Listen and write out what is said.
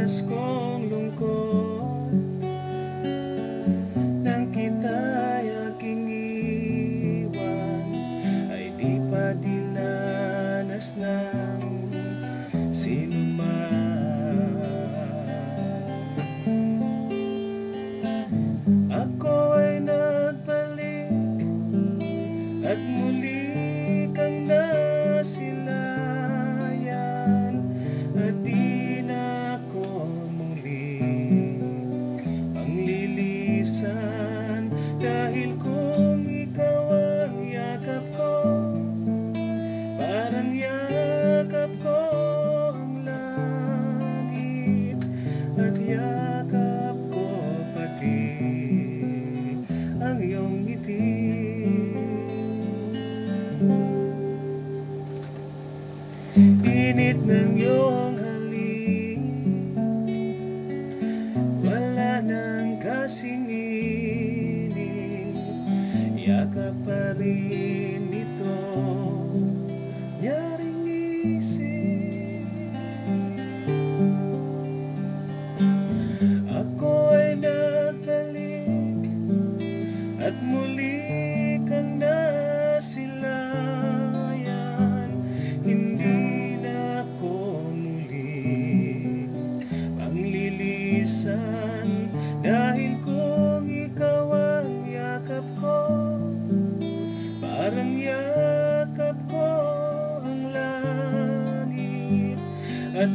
danas kong lungkot nang kita'y aking iwan, ay di pa dinanas ng sinuman. Ako ay nagbalik at muli kang nasilayan, at di na ako muli manglilisan, dahil kung ikaw ang yakap ko, parang yakap ko ang langit, at yakap ko pati ang iyong ngiti. Init ng iyong halik, wala nang kasing init, yakap pa rin ito nyaring isip. Ako ay nagbalik at muli kang nasilayan, hindi na ako muli manglilisan, dahil kung ikaw ang yakap ko, parang yakap ko ang langit, at